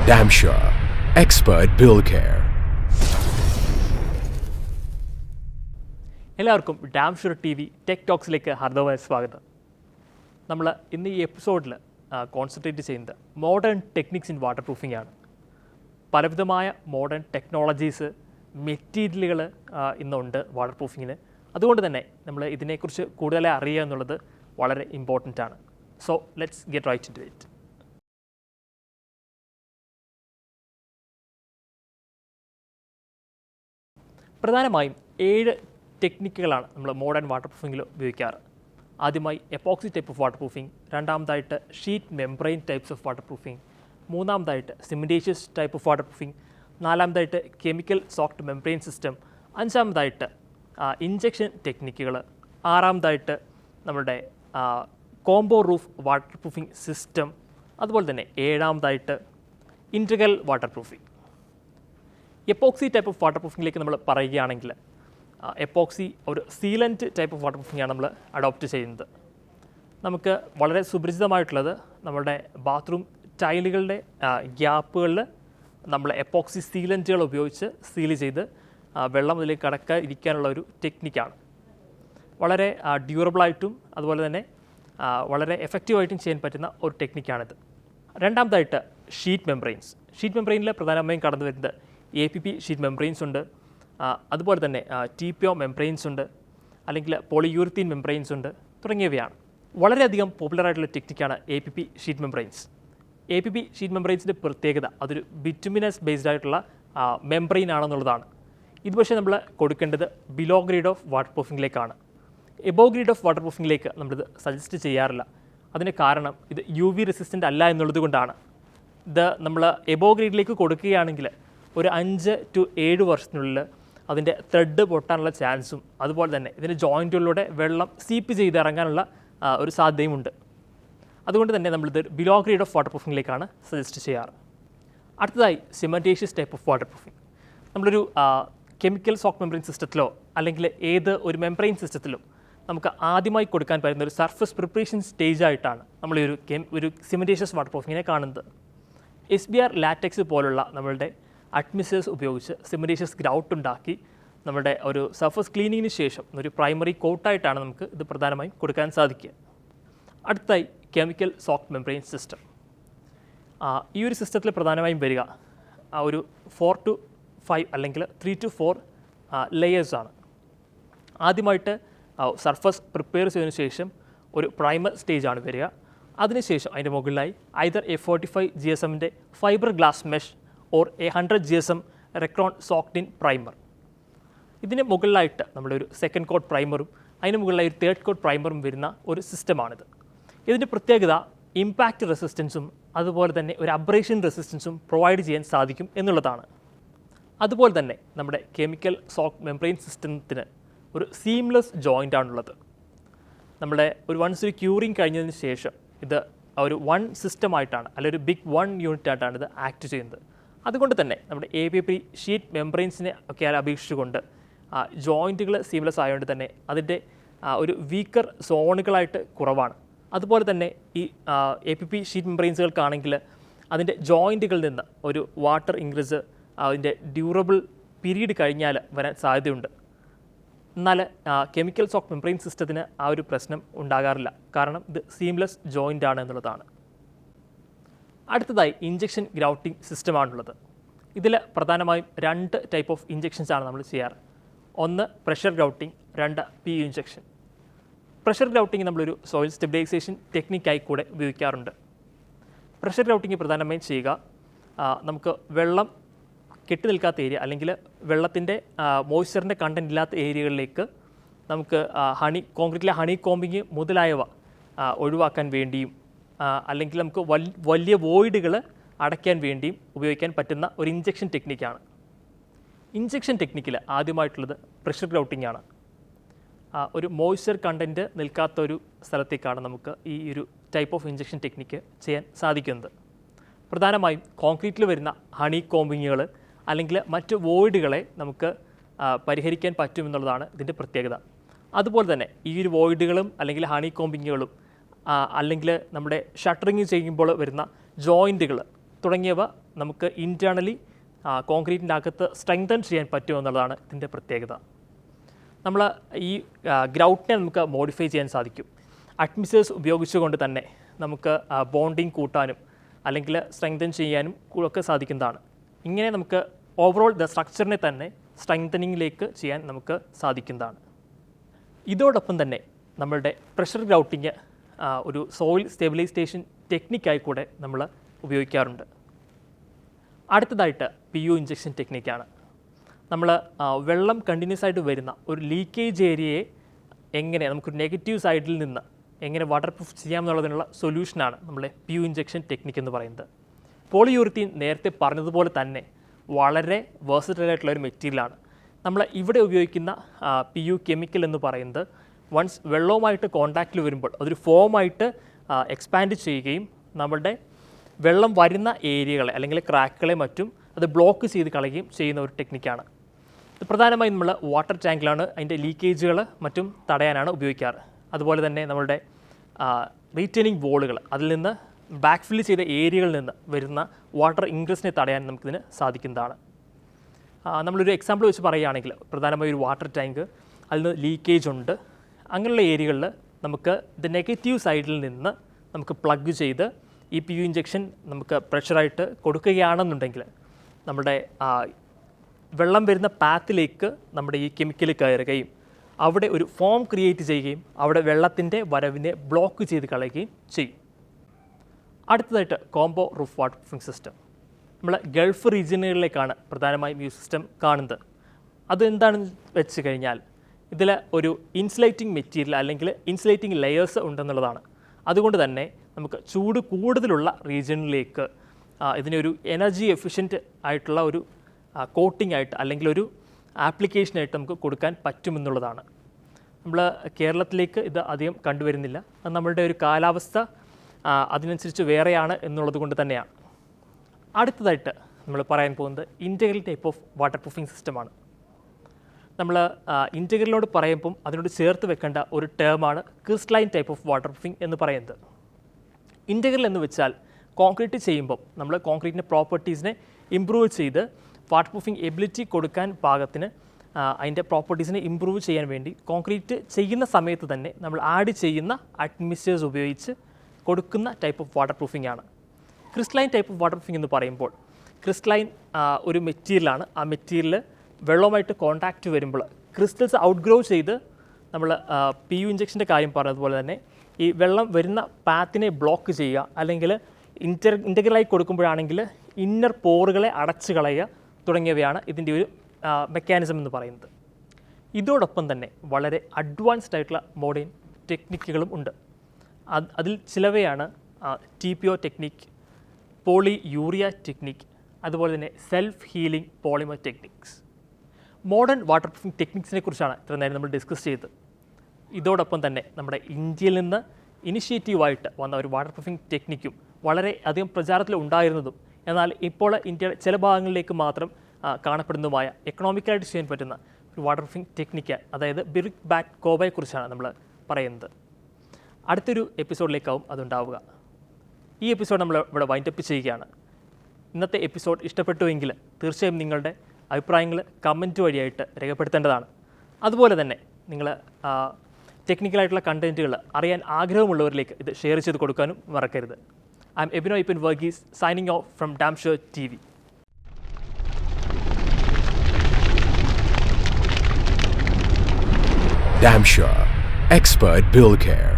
Damshire Expert Bill Care. എല്ലാവർക്കും ഡാംഷുർ T V tech ടോക്സിലേക്ക് ഹാർദവമായ സ്വാഗതം. നമ്മൾ ഇന്ന് ഈ എപ്പിസോഡിൽ കോൺസെൻട്രേറ്റ് ചെയ്യുന്നത് modern techniques in water proofing ആണ്. പലവിധമായ മോഡേൺ ടെക്നോളജീസ്, മെറ്റീരിയലുകൾ ഇന്നുണ്ട് വാട്ടർ പ്രൂഫിങ്ങിന്. അതുകൊണ്ട് തന്നെ നമ്മൾ ഇതിനെക്കുറിച്ച് കൂടുതലായി അറിയുക എന്നുള്ളത് വളരെ ഇമ്പോർട്ടൻ്റ് ആണ്. So let's get right to it. പ്രധാനമായും 7 ടെക്നിക്കുകളാണ് നമ്മൾ മോഡേൺ വാട്ടർ പ്രൂഫിങ്ങിൽ ഉപയോഗിക്കാറ്. ആദ്യമായി epoxy type of water proofing, രണ്ടാമതായിട്ട് sheet membrane types of water proofing, മൂന്നാമതായിട്ട് cementitious type of water proofing, നാലാമതായിട്ട് കെമിക്കൽ സോഫ്റ്റ് മെംബ്രെയിൻ സിസ്റ്റം, അഞ്ചാമതായിട്ട് ഇഞ്ചക്ഷൻ ടെക്നിക്കുകൾ, ആറാമതായിട്ട് നമ്മുടെ combo roof water proofing system, അതുപോലെ തന്നെ ഏഴാമതായിട്ട് integral water proofing. Epoxy type of water പ്രൂഫിങ്ങിലേക്ക് നമ്മൾ പറയുകയാണെങ്കിൽ എപ്പോക്സി ഒരു sealant type of water proofing ആണ് നമ്മൾ അഡോപ്റ്റ് ചെയ്യുന്നത്. നമുക്ക് വളരെ സുപരിചിതമായിട്ടുള്ളത് നമ്മുടെ ബാത്റൂം ടൈലുകളുടെ ഗ്യാപ്പുകളിൽ നമ്മൾ എപ്പോക്സി സീലൻറ്റുകൾ ഉപയോഗിച്ച് സീൽ ചെയ്ത് വെള്ളം അതിലേക്ക് കടക്കാതിരിക്കാനുള്ള ഒരു ടെക്നിക്കാണ്. വളരെ ഡ്യൂറബിളായിട്ടും അതുപോലെ തന്നെ വളരെ എഫക്റ്റീവായിട്ടും ചെയ്യാൻ പറ്റുന്ന ഒരു ടെക്നിക്കാണിത്. രണ്ടാമതായിട്ട് ഷീറ്റ് മെംബ്രെയിൻസ്. ഷീറ്റ് മെംബ്രെയിനിൽ പ്രധാനമായും കടന്നു വരുന്നത് APP ഷീറ്റ് മെംബ്രെയിൻസ് ഉണ്ട്, അതുപോലെ തന്നെ TPO മെംബ്രെയിൻസ് ഉണ്ട്, അല്ലെങ്കിൽ പോളിയൂറിത്തീൻ മെംബ്രെയിൻസ് ഉണ്ട്, തുടങ്ങിയവയാണ്. വളരെയധികം പോപ്പുലറായിട്ടുള്ള ടെക്നിക്കാണ് APP sheet membranes. APP sheet മെംബ്രെയിൻസിൻ്റെ പ്രത്യേകത അതൊരു ബിറ്റുമിനസ് ബേസ്ഡ് ആയിട്ടുള്ള മെംബ്രെയിൻ ആണെന്നുള്ളതാണ്. ഇത് പക്ഷേ നമ്മൾ കൊടുക്കേണ്ടത് ബിലോ ഗ്രേഡ് ഓഫ് വാട്ടർ പ്രൂഫിങ്ങിലേക്കാണ്. എബോ ഗ്രേഡ് ഓഫ് വാട്ടർ പ്രൂഫിങ്ങിലേക്ക് നമ്മളിത് സജസ്റ്റ് ചെയ്യാറില്ല. അതിന് കാരണം ഇത് UV റെസിസ്റ്റൻ്റ് അല്ല എന്നുള്ളത് കൊണ്ടാണ്. ഇത് നമ്മൾ എബോ ഗ്രേഡിലേക്ക് കൊടുക്കുകയാണെങ്കിൽ ഒരു 5 to 7 വർഷത്തിനുള്ളിൽ അതിൻ്റെ ത്രെഡ് പൊട്ടാനുള്ള ചാൻസും അതുപോലെ തന്നെ ഇതിൻ്റെ ജോയിൻറ്റുകളിലൂടെ വെള്ളം സീപ്പ് ചെയ്തിറങ്ങാനുള്ള ഒരു സാധ്യതയുമുണ്ട്. അതുകൊണ്ട് തന്നെ നമ്മളിത് ബിലോ ഗ്രേഡ് ഓഫ് വാട്ടർ പ്രൂഫിങ്ങിലേക്കാണ് സജസ്റ്റ് ചെയ്യാറ്. അടുത്തതായി cementitious type of water proofing. നമ്മളൊരു കെമിക്കൽ സോഫ്റ്റ് മെംബ്രെയിൻ സിസ്റ്റത്തിലോ അല്ലെങ്കിൽ ഏത് ഒരു മെംബ്രെയിൻ സിസ്റ്റത്തിലോ നമുക്ക് ആദ്യമായി കൊടുക്കാൻ പറ്റുന്ന ഒരു സർഫസ് പ്രിപ്പറേഷൻ സ്റ്റേജ് ആയിട്ടാണ് നമ്മൾ ഒരു സിമൻറ്റേഷ്യസ് വാട്ടർ പ്രൂഫിങ്ങിനെ കാണുന്നത്. SBR ലാറ്റക്സ് പോലുള്ള നമ്മളുടെ അഡ്മിസേഴ്സ് ഉപയോഗിച്ച് സിമൻറ്റേഷ്യസ് ഗ്രൗട്ട് ഉണ്ടാക്കി നമ്മുടെ ഒരു സർഫസ് ക്ലീനിങ്ങിന് ശേഷം ഒരു പ്രൈമറി കോട്ടായിട്ടാണ് നമുക്ക് ഇത് പ്രധാനമായും കൊടുക്കാൻ സാധിക്കുക. അടുത്തായി കെമിക്കൽ സോഫ്റ്റ് മെംബ്രെയിൻ സിസ്റ്റം. ഈ ഒരു സിസ്റ്റത്തിൽ പ്രധാനമായും വരിക ഒരു 4 to 5 അല്ലെങ്കിൽ 3 to 4 ലെയേഴ്സാണ്. ആദ്യമായിട്ട് സർഫസ് പ്രിപ്പയർ ചെയ്തതിനു ശേഷം ഒരു പ്രൈമർ സ്റ്റേജാണ് വരിക. അതിനുശേഷം അതിൻ്റെ മുകളിലായി ഐദർ A45 GSMൻ്റെ fibre glass mesh or A100 GSM Recron soaked in primer. ഇതിന് മുകളിലായിട്ട് നമ്മളൊരു സെക്കൻഡ് കോട്ട് പ്രൈമറും അതിന് മുകളിലായി ഒരു തേർഡ് കോട്ട് പ്രൈമറും വരുന്ന ഒരു സിസ്റ്റമാണിത്. ഇതിൻ്റെ പ്രത്യേകത ഇമ്പാക്റ്റ് റെസിസ്റ്റൻസും അതുപോലെ തന്നെ ഒരു അബ്രേഷൻ റെസിസ്റ്റൻസും പ്രൊവൈഡ് ചെയ്യാൻ സാധിക്കും എന്നുള്ളതാണ്. അതുപോലെ തന്നെ നമ്മുടെ കെമിക്കൽ സോഫ്റ്റ് മെംബ്രെയിൻ സിസ്റ്റത്തിന് ഒരു സീംലെസ് ജോയിൻ്റ് ആണുള്ളത്. നമ്മുടെ വൺസ് ഒരു ക്യൂറിങ് കഴിഞ്ഞതിന് ശേഷം ഇത് ഒരു വൺ സിസ്റ്റമായിട്ടാണ് അല്ലെങ്കിൽ ഒരു ബിഗ് വൺ യൂണിറ്റ് ആയിട്ടാണ് ഇത് ആക്ട് ചെയ്യുന്നത്. അതുകൊണ്ട് തന്നെ നമ്മുടെ APP ഷീറ്റ് മെംബ്രെയിൻസിനെ ഒക്കെ അപേക്ഷിച്ചുകൊണ്ട് ജോയിൻറ്റുകൾ സീംലെസ് ആയതുകൊണ്ട് തന്നെ അതിൻ്റെ ഒരു വീക്കർ സോണുകളായിട്ട് കുറവാണ്. അതുപോലെ തന്നെ ഈ APP ഷീറ്റ് മെംബ്രെയിൻസുകൾക്കാണെങ്കിൽ അതിൻ്റെ ജോയിൻറ്റുകളിൽ നിന്ന് ഒരു വാട്ടർ ഇൻഗ്രീസ് അതിൻ്റെ ഡ്യൂറബിൾ പീരീഡ് കഴിഞ്ഞാൽ വരാൻ സാധ്യതയുണ്ട്. എന്നാൽ കെമിക്കൽ സോഫ്റ്റ് മെംബ്രെയിൻ സിസ്റ്റത്തിന് ആ ഒരു പ്രശ്നം ഉണ്ടാകാറില്ല, കാരണം ഇത് സീംലെസ് ജോയിൻ്റ് ആണ് എന്നുള്ളതാണ്. അടുത്തതായി ഇഞ്ചക്ഷൻ ഗ്രൗട്ടിംഗ് സിസ്റ്റമാണുള്ളത്. ഇതിൽ പ്രധാനമായും 2 ടൈപ്പ് ഓഫ് ഇഞ്ചക്ഷൻസ് ആണ് നമ്മൾ ചെയ്യാറ്. ഒന്ന് pressure grouting, 2 PU injection. Pressure grouting നമ്മളൊരു സോയിൽ സ്റ്റെബിലൈസേഷൻ ടെക്നിക്കായി കൂടെ ഉപയോഗിക്കാറുണ്ട്. പ്രഷർ ഗ്രൗട്ടിംഗ് പ്രധാനമായും ചെയ്യുക നമുക്ക് വെള്ളം കെട്ടി നിൽക്കാത്ത ഏരിയ അല്ലെങ്കിൽ വെള്ളത്തിൻ്റെ മോയ്സ്ചറിൻ്റെ കണ്ടൻറ്റ് ഇല്ലാത്ത ഏരിയകളിലേക്ക് നമുക്ക് കോൺക്രീറ്റിലെ ഹണി കോമ്പിങ് മുതലായവ ഒഴിവാക്കാൻ വേണ്ടിയും അല്ലെങ്കിൽ നമുക്ക് വലിയ വോയിഡുകൾ അടയ്ക്കാൻ വേണ്ടിയും ഉപയോഗിക്കാൻ പറ്റുന്ന ഒരു ഇഞ്ചക്ഷൻ ടെക്നിക്കാണ്. ഇഞ്ചക്ഷൻ ടെക്നിക്കിൽ ആദ്യമായിട്ടുള്ളത് പ്രഷർ ഗ്രൗട്ടിംഗ് ആണ്. ഒരു മോയ്സ്ചർ കണ്ടൻറ്റ് നിൽക്കാത്ത ഒരു സ്ഥലത്തേക്കാണ് നമുക്ക് ഈ ഒരു ടൈപ്പ് ഓഫ് ഇഞ്ചക്ഷൻ ടെക്നിക്ക് ചെയ്യാൻ സാധിക്കുന്നത്. പ്രധാനമായും കോൺക്രീറ്റിൽ വരുന്ന ഹണി കോമ്പിങ്ങുകൾ അല്ലെങ്കിൽ മറ്റ് വോയിഡുകളെ നമുക്ക് പരിഹരിക്കാൻ പറ്റുമെന്നുള്ളതാണ് ഇതിൻ്റെ പ്രത്യേകത. അതുപോലെ തന്നെ ഈ ഒരു വോയിഡുകളും അല്ലെങ്കിൽ ഹണി കോമ്പിങ്ങുകളും അല്ലെങ്കിൽ നമ്മുടെ ഷട്ടറിങ് ചെയ്യുമ്പോൾ വരുന്ന ജോയിൻറ്റുകൾ തുടങ്ങിയവ നമുക്ക് ഇൻറ്റേർണലി കോൺക്രീറ്റിൻ്റെ അകത്ത് സ്ട്രെങ്തൻ ചെയ്യാൻ പറ്റുമെന്നുള്ളതാണ് ഇതിൻ്റെ പ്രത്യേകത. നമ്മൾ ഈ ഗ്രൗട്ടിനെ നമുക്ക് മോഡിഫൈ ചെയ്യാൻ സാധിക്കും. അഡ്മിസേഴ്സ് ഉപയോഗിച്ചുകൊണ്ട് തന്നെ നമുക്ക് ബോണ്ടിങ് കൂട്ടാനും അല്ലെങ്കിൽ സ്ട്രെങ്തൻ ചെയ്യാനും ഒക്കെ സാധിക്കുന്നതാണ്. ഇങ്ങനെ നമുക്ക് ഓവറോൾ സ്ട്രക്ചറിനെ തന്നെ സ്ട്രെങ്തനിങ്ങിലേക്ക് ചെയ്യാൻ നമുക്ക് സാധിക്കുന്നതാണ്. ഇതോടൊപ്പം തന്നെ നമ്മളുടെ പ്രഷർ ഗ്രൗട്ടിങ് ഒരു സോയിൽ സ്റ്റെബിലൈസേഷൻ ടെക്നിക്കായി കൂടെ നമ്മൾ ഉപയോഗിക്കാറുണ്ട്. അടുത്തതായിട്ട് PU ഇഞ്ചക്ഷൻ ടെക്നിക്കാണ്. നമ്മൾ വെള്ളം കണ്ടിന്യൂസ് ആയിട്ട് വരുന്ന ഒരു ലീക്കേജ് ഏരിയയെ എങ്ങനെ നമുക്കൊരു നെഗറ്റീവ് സൈഡിൽ നിന്ന് എങ്ങനെ വാട്ടർ പ്രൂഫ് ചെയ്യാമെന്നുള്ളതിനുള്ള സൊല്യൂഷനാണ് നമ്മളെ PU ഇഞ്ചക്ഷൻ ടെക്നിക്ക് എന്ന് പറയുന്നത്. പോളിയൂറിത്തീൻ നേരത്തെ പറഞ്ഞതുപോലെ തന്നെ വളരെ വേഴ്സറ്റൈൽ ആയിട്ടുള്ള ഒരു മെറ്റീരിയലാണ്. നമ്മൾ ഇവിടെ ഉപയോഗിക്കുന്ന PU കെമിക്കൽ എന്ന് പറയുന്നത് വൺസ് വെള്ളവുമായിട്ട് കോൺടാക്റ്റിൽ വരുമ്പോൾ അതൊരു ഫോമായിട്ട് എക്സ്പാൻഡ് ചെയ്യുകയും നമ്മുടെ വെള്ളം വരുന്ന ഏരിയകളെ അല്ലെങ്കിൽ ക്രാക്കുകളെ മറ്റും അത് ബ്ലോക്ക് ചെയ്ത് കളയുകയും ചെയ്യുന്ന ഒരു ടെക്നിക്കാണ്. ഇത് പ്രധാനമായും നമ്മൾ വാട്ടർ ടാങ്കിലാണ് അതിൻ്റെ ലീക്കേജുകൾ മറ്റും തടയാനാണ് ഉപയോഗിക്കാറ്. അതുപോലെ തന്നെ നമ്മളുടെ റീറ്റെയിനിങ് വോളുകൾ അതിൽ നിന്ന് ബാക്ക് ഫില്ല് ചെയ്ത ഏരിയകളിൽ നിന്ന് വരുന്ന വാട്ടർ ഇൻഗ്രസിനെ തടയാൻ നമുക്കിതിന് സാധിക്കുന്നതാണ്. നമ്മളൊരു എക്സാമ്പിൾ വെച്ച് പറയുകയാണെങ്കിൽ പ്രധാനമായും ഒരു വാട്ടർ ടാങ്ക് അതിൽ നിന്ന് ലീക്കേജ് ഉണ്ട്. അങ്ങനെയുള്ള ഏരിയകളിൽ നമുക്ക് ഇത് നെഗറ്റീവ് സൈഡിൽ നിന്ന് നമുക്ക് പ്ലഗ് ചെയ്ത് ഈ PU ഇഞ്ചക്ഷൻ നമുക്ക് പ്രഷറായിട്ട് കൊടുക്കുകയാണെന്നുണ്ടെങ്കിൽ നമ്മുടെ വെള്ളം വരുന്ന പാത്തിലേക്ക് നമ്മുടെ ഈ കെമിക്കൽ കയറുകയും അവിടെ ഒരു ഫോം ക്രിയേറ്റ് ചെയ്യുകയും അവിടെ വെള്ളത്തിൻ്റെ വരവിനെ ബ്ലോക്ക് ചെയ്ത് കളയുകയും ചെയ്യും. അടുത്തതായിട്ട് combo roof water proofing system. നമ്മൾ ഗൾഫ് റീജിയനുകളിലേക്കാണ് പ്രധാനമായും ഈ സിസ്റ്റം കാണുന്നത്. അതെന്താണെന്ന് വെച്ച് കഴിഞ്ഞാൽ ഇതിൽ ഒരു ഇൻസുലേറ്റിംഗ് മെറ്റീരിയൽ അല്ലെങ്കിൽ ഇൻസുലേറ്റിംഗ് ലെയേഴ്സ് ഉണ്ടെന്നുള്ളതാണ്. അതുകൊണ്ട് തന്നെ നമുക്ക് ചൂട് കൂടുതലുള്ള റീജിയനിലേക്ക് ഇതിനൊരു എനർജി എഫിഷ്യൻറ്റ് ആയിട്ടുള്ള ഒരു കോട്ടിംഗ് ആയിട്ട് അല്ലെങ്കിൽ ഒരു ആപ്ലിക്കേഷനായിട്ട് നമുക്ക് കൊടുക്കാൻ പറ്റുമെന്നുള്ളതാണ്. നമ്മൾ കേരളത്തിലേക്ക് ഇത് അധികം കണ്ടുവരുന്നില്ല. അത് നമ്മളുടെ ഒരു കാലാവസ്ഥ അതിനനുസരിച്ച് വേറെയാണ് എന്നുള്ളത് കൊണ്ട് തന്നെയാണ്. അടുത്തതായിട്ട് നമ്മൾ പറയാൻ പോകുന്നത് integral type of water proofing സിസ്റ്റമാണ്. നമ്മൾ ഇൻറ്റഗ്രലിനോട് പറയുമ്പം അതിനോട് ചേർത്ത് വെക്കേണ്ട ഒരു ടേമാണ് crystalline type of water proofing എന്ന് പറയുന്നത്. ഇൻറ്റഗ്രൽ എന്ന് വെച്ചാൽ കോൺക്രീറ്റ് ചെയ്യുമ്പം നമ്മൾ കോൺക്രീറ്റിൻ്റെ പ്രോപ്പർട്ടീസിനെ ഇമ്പ്രൂവ് ചെയ്ത് വാട്ടർ പ്രൂഫിംഗ് എബിലിറ്റി കൊടുക്കാൻ പാകത്തിന് അതിൻ്റെ പ്രോപ്പർട്ടീസിനെ ഇമ്പ്രൂവ് ചെയ്യാൻ വേണ്ടി കോൺക്രീറ്റ് ചെയ്യുന്ന സമയത്ത് തന്നെ നമ്മൾ ആഡ് ചെയ്യുന്ന അഡ്മിക്സേഴ്സ് ഉപയോഗിച്ച് കൊടുക്കുന്ന ടൈപ്പ് ഓഫ് വാട്ടർ പ്രൂഫിംഗ് ആണ്. Crystalline type of water proofing എന്ന് പറയുമ്പോൾ ക്രിസ്റ്റലൈൻ ഒരു മെറ്റീരിയലാണ്. ആ മെറ്റീരിയൽ വെള്ളവുമായിട്ട് കോൺടാക്റ്റ് വരുമ്പോൾ ക്രിസ്റ്റൽസ് ഔട്ട്ഗ്രോ ചെയ്ത് നമ്മൾ PU ഇഞ്ചക്ഷൻ്റെ കാര്യം പറഞ്ഞതുപോലെ തന്നെ ഈ വെള്ളം വരുന്ന പാത്തിനെ ബ്ലോക്ക് ചെയ്യുക അല്ലെങ്കിൽ ഇൻറ്റഗ്രലായി കൊടുക്കുമ്പോഴാണെങ്കിൽ ഇന്നർ പോറുകളെ അടച്ചു കളയുക തുടങ്ങിയവയാണ് ഇതിൻ്റെ ഒരു മെക്കാനിസം എന്ന് പറയുന്നത്. ഇതോടൊപ്പം തന്നെ വളരെ അഡ്വാൻസ്ഡ് ആയിട്ടുള്ള മോഡേൺ ടെക്നിക്കുകളും ഉണ്ട്. അതിൽ ചിലവയാണ് TPO technique, poly urea technique, അതുപോലെ തന്നെ self healing polymer techniques. Modern water proofing ടെക്നിക്സിനെ കുറിച്ചാണ് ഇത്ര നേരം നമ്മൾ ഡിസ്കസ് ചെയ്തത്. ഇതോടൊപ്പം തന്നെ നമ്മുടെ ഇന്ത്യയിൽ നിന്ന് ഇനിഷ്യേറ്റീവായിട്ട് വന്ന ഒരു വാട്ടർ പ്രൂഫിംഗ് ടെക്നിക്കും വളരെ അധികം പ്രചാരത്തിൽ ഉണ്ടായിരുന്നതും എന്നാൽ ഇപ്പോൾ ഇന്ത്യയുടെ ചില ഭാഗങ്ങളിലേക്ക് മാത്രം കാണപ്പെടുന്നതുമായ എക്കണോമിക്കലായിട്ട് ചെയ്യാൻ പറ്റുന്ന ഒരു വാട്ടർ പ്രൂഫിംഗ് ടെക്നിക്ക്, അതായത് ബിറിക് ബാറ്റ് കോബയെക്കുറിച്ചാണ് നമ്മൾ പറയുന്നത്. അടുത്തൊരു എപ്പിസോഡിലേക്കാവും അതുണ്ടാവുക. ഈ എപ്പിസോഡ് നമ്മൾ ഇവിടെ വൈൻഡപ്പ് ചെയ്യുകയാണ്. ഇന്നത്തെ എപ്പിസോഡ് ഇഷ്ടപ്പെട്ടുവെങ്കിൽ തീർച്ചയായും നിങ്ങളുടെ അഭിപ്രായങ്ങൾ കമൻറ്റ് വഴിയായിട്ട് രേഖപ്പെടുത്തേണ്ടതാണ്. അതുപോലെ തന്നെ നിങ്ങൾ ടെക്നിക്കലായിട്ടുള്ള കണ്ടൻറ്റുകൾ അറിയാൻ ആഗ്രഹമുള്ളവരിലേക്ക് ഇത് ഷെയർ ചെയ്ത് കൊടുക്കാനും മറക്കരുത്. I am Ebino Ippan Varghese, signing off from Damshire TV. Damshire Expert Build Care.